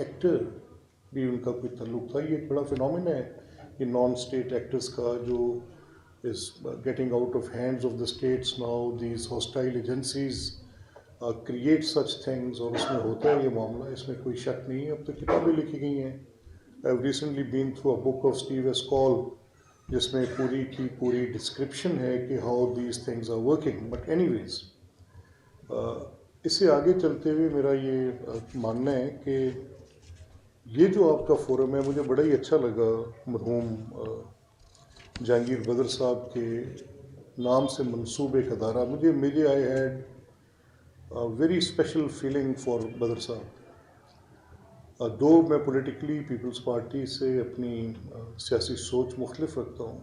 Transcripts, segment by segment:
Actor भी उनका कोई ताल्लुक था। ये एक बड़ा फिनोमिना है कि नॉन स्टेट एक्टर्स का जो is getting out of hands of the states now, these hostile agencies create such things, और उसमें होता है ये मामला, इसमें कोई शक नहीं है। अब तो किताबें लिखी गई हैं। I have recently been through a book of Steve S call, जिसमें पूरी की पूरी डिस्क्रिप्शन है कि how these things are working. But anyways, इससे आगे चलते हुए मेरा ये मानना है कि ये जो आपका फोरम है, मुझे बड़ा ही अच्छा लगा मरहूम जहांगीर बदर साहब के नाम से मंसूब एक अदारा। मुझे I had very special feeling for बदर साहब। दो मैं पॉलिटिकली पीपल्स पार्टी से अपनी सियासी सोच मुख्तलिफ रखता हूँ,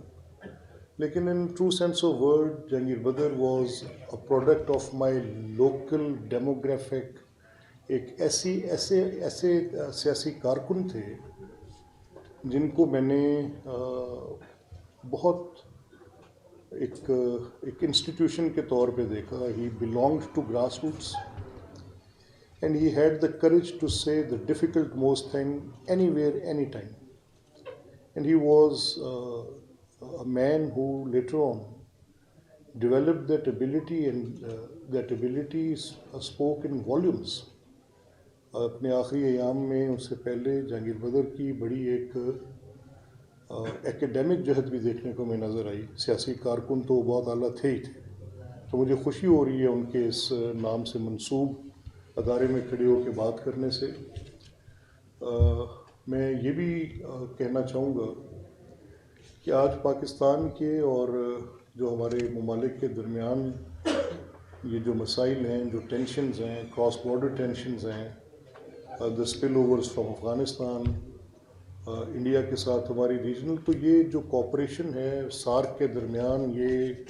लेकिन in true sense of word Jahangir Badar was a product of my local demographic. एक ऐसे ऐसे सियासी कारकुन थे जिनको मैंने बहुत एक इंस्टीट्यूशन के तौर पे देखा। He belonged to grass roots and he had the courage to say the difficult most thing anywhere any time, and he was a man who later on developed that ability, and that ability spoke in volumes. अपने आखिरी अयाम में उससे पहले जहांगीर बदर की बड़ी एक academic जहद भी देखने को मैं नज़र आई। सियासी कारकुन तो बहुत आला थे ही थे, तो मुझे खुशी हो रही है उनके इस नाम से मंसूब अदारे में खड़े होकर बात करने से। मैं ये भी कहना चाहूँगा कि आज पाकिस्तान के और जो हमारे ममालिक के दरमियान ये जो मसाइल हैं, जो टेंशन्स हैं, क्रॉस बॉर्डर टेंशन्स हैं, the spill overs from Afghanistan, India के साथ हमारी रीजनल, तो ये जो कॉपरेशन है सार्क के दरमियान, ये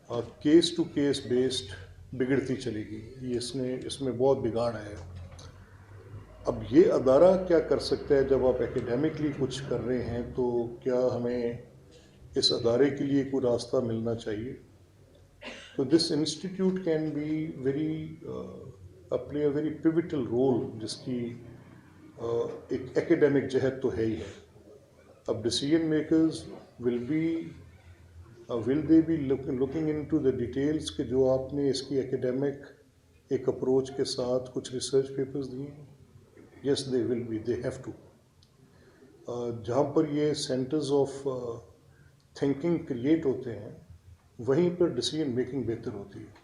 केस टू केस बेस्ड बिगड़ती चलेगी। ये इसमें बहुत बिगाड़ है। अब ये अदारा क्या कर सकता है? जब आप एकेडमिकली कुछ कर रहे हैं तो क्या हमें इस अदारे के लिए कोई रास्ता मिलना चाहिए? तो this institute can be very play a very pivotal role, जिसकी एक एकेडमिक जहद तो है ही है। अब decision makers will they be looking into the details कि जो आपने इसकी एकेडमिक एक अप्रोच के साथ कुछ रिसर्च पेपर्स दिए? Yes, they will be, they have to. जहाँ पर ये सेंटर्स ऑफ थिंकिंग क्रिएट होते हैं, वहीं पर डिसीजन मेकिंग बेहतर होती है।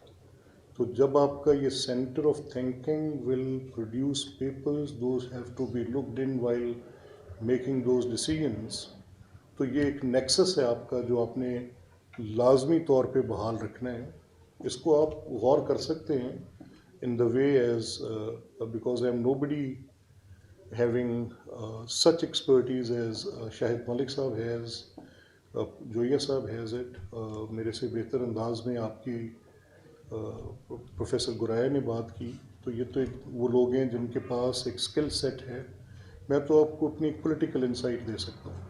तो जब आपका ये centre of thinking will produce papers, those have to be looked in while making those decisions, तो ये एक नेक्सस है आपका जो आपने लाजमी तौर पे बहाल रखना है। इसको आप गौर कर सकते हैं in the way as, because I am nobody having such expertise as Shahid Malik साहब has, जोया साहब has it, मेरे से बेहतर अंदाज में आपकी प्रोफेसर गुराया ने बात की। तो ये तो वो लोग हैं जिनके पास एक स्किल सेट है। मैं तो आपको अपनी पॉलिटिकल इंसाइट दे सकता हूँ,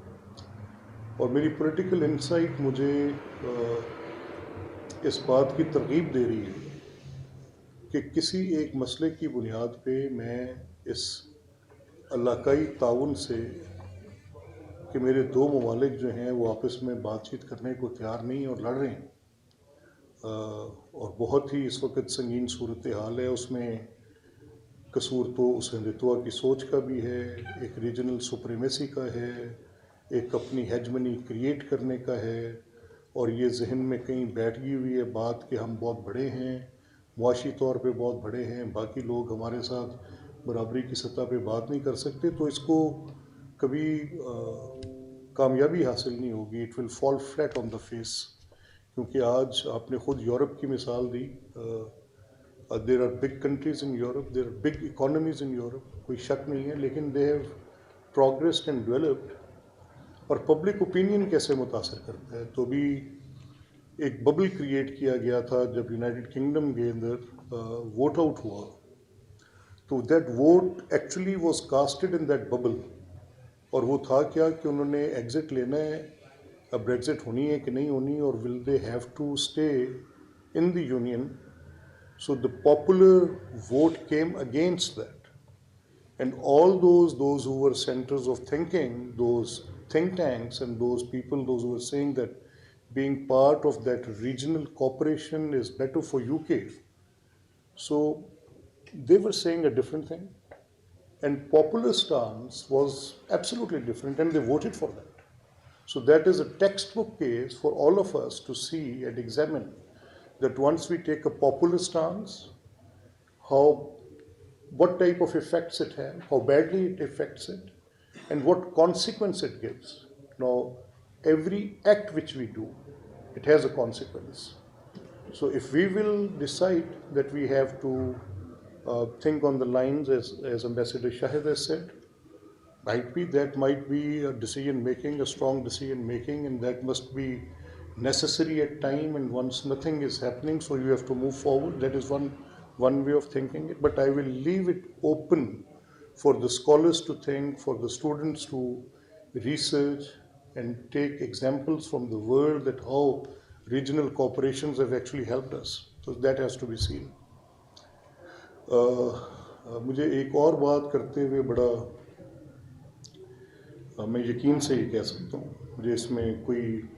और मेरी पॉलिटिकल इंसाइट मुझे इस बात की तरगीब दे रही है कि किसी एक मसले की बुनियाद पे मैं इस इलाकाई ताउन से, कि मेरे दो ममालिक जो हैं वो आपस में बातचीत करने को तैयार नहीं और लड़ रहे हैं, और बहुत ही इस वक्त संगीन सूरत हाल है। उसमें कसूर तो उस हिंदुत्व की सोच का भी है, एक रीजनल सुप्रीमेसी का है, एक अपनी हेजमनी क्रिएट करने का है, और ये जहन में कहीं बैठ गई हुई है बात कि हम बहुत बड़े हैं, मुआशी तौर पे बहुत बड़े हैं, बाकी लोग हमारे साथ बराबरी की सतह पे बात नहीं कर सकते। तो इसको कभी कामयाबी हासिल नहीं होगी। It will fall flat on the face, क्योंकि आज आपने ख़ुद यूरोप की मिसाल दी। There are big countries in Europe, there are big economies in Europe, कोई शक नहीं है, लेकिन they have progressed and developed. और पब्लिक ओपिनियन कैसे मुतासर करता है? तो भी एक बबल क्रिएट किया गया था जब यूनाइटेड किंगडम के अंदर वोट आउट हुआ, तो that vote actually was casted in that bubble. और वो था क्या कि उन्होंने एग्ज़िट लेना है, अब ब्रेग्जिट होनी है कि नहीं होनी, और will they have to stay in the union. So the popular vote came against that, And all those who were centers of thinking, those think tanks and those people, those who were saying that being part of that regional cooperation is better for UK, so they were saying a different thing. And popular stance was absolutely different, and they voted for that. So that is a textbook case for all of us to see and examine that once we take a popular stance, how what type of effects it has, how badly it affects it, and what consequence it gives. Now, every act which we do, it has a consequence. So if we will decide that we have to think on the lines as Ambassador Shahid has said, might be a decision making, a strong decision making, and that must be necessary at time. And once nothing is happening, so you have to move forward. That is one way of thinking it. But I will leave it open for the scholars to think, for the students to research and take examples from the world that how regional corporations have actually helped us. So that has to be seen. मुझे एक और बात करते हुए बड़ा मैं यकीन से ये कह सकता हूँ, मुझे इसमें कोई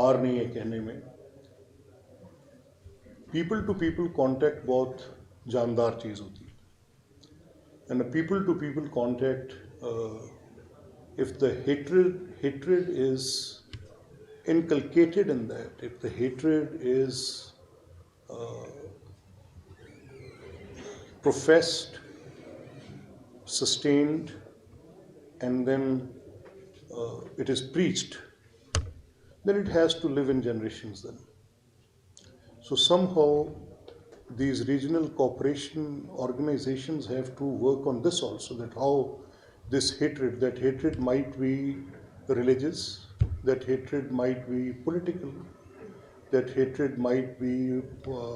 आर नहीं है कहने में। पीपल टू पीपल कांटेक्ट बहुत जानदार चीज़ होती है, and people to people contact, if the hatred is inculcated in that, if the hatred is professed, sustained, and then it is preached, then it has to live in generations then. So somehow these regional cooperation organizations have to work on this also, that how this hatred, that hatred might be religious, that hatred might be political, that hatred might be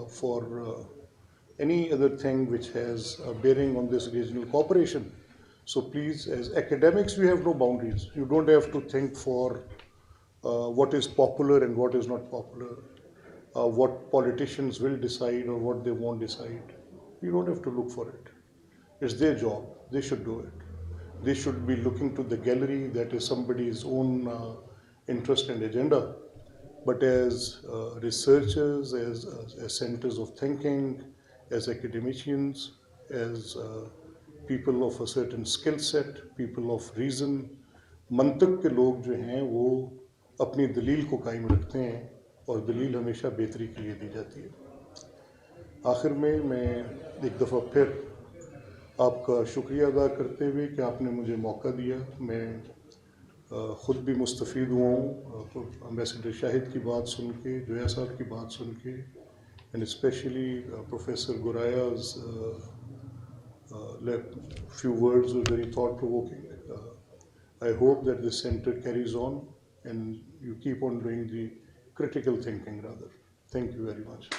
for any other thing which has a bearing on this regional cooperation. So please, as academics, we have no boundaries. You don't have to think for what is popular and what is not popular, what politicians will decide or what they won't decide. You don't have to look for it. It's their job. They should do it. They should be looking to the gallery. That is somebody's own interest and agenda. But as researchers, as centers of thinking, as academicians, as people of a certain skill set, people of reason, मंतक के लोग जो हैं वो अपनी दलील को कायम रखते हैं, और दलील हमेशा बेहतरी के लिए दी जाती है। आखिर में मैं एक दफ़ा फिर आपका शुक्रिया अदा करते हुए कि आपने मुझे मौका दिया। मैं ख़ुद भी मुस्तफ़ीद हुआ हूँ एम्बेसडर शाहिद की बात सुन के, जोया साहब की बात सुन के, एंड स्पेशली प्रोफेसर गुराया's few words were very thought-provoking. I hope that this center carries on and you keep on doing the critical thinking rather. Thank you very much.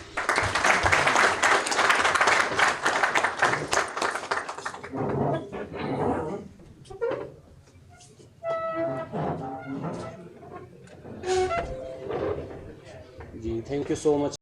जी, thank you so much.